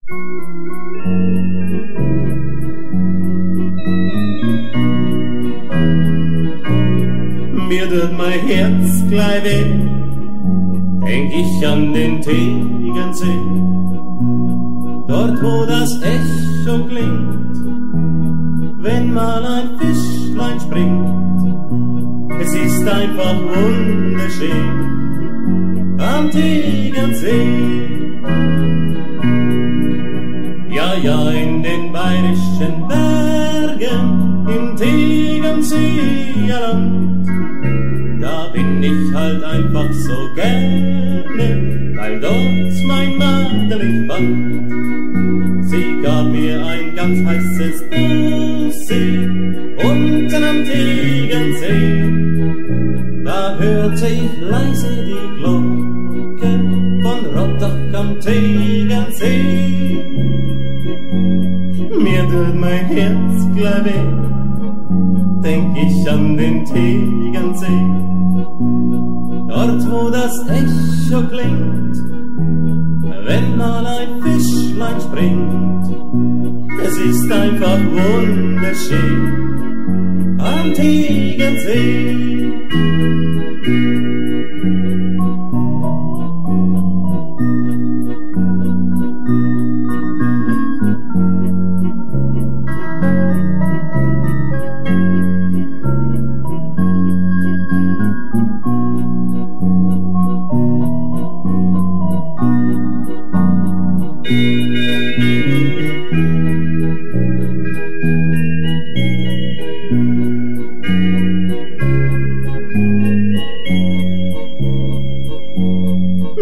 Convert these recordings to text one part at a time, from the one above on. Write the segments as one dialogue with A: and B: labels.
A: Mir tut mein Herz glei weh, denk ich an den Tegernsee, dort wo das Echo klingt, wenn mal ein Fischlein springt. Es ist einfach wunderschön am Tegernsee. Ja, ja, in den bayerischen Bergen, im Tegernseer Land, da bin ich halt einfach so gerne, weil dort mein Madel ich fand. Sie gab mir ein ganz heißes Bussi unten am Tegernsee. Da hörte ich leise die Glocke von Rottach am Tegernsee. Mir tut mein Herz glei weh, denk ich an den Tegernsee, dort wo das Echo klingt, wenn mal ein Fischlein springt. Es ist einfach wunderschön am Tegernsee.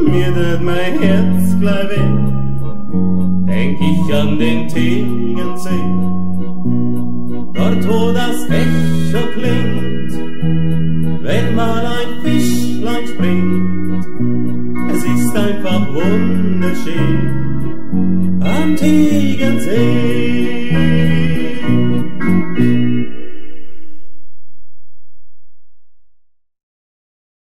A: Mir tut mein Herz glei weh, denk ich an den Tegernsee, dort wo das Echo klingt, wenn mal ein Fischlein springt. Es ist einfach wunderschön am Tegernsee.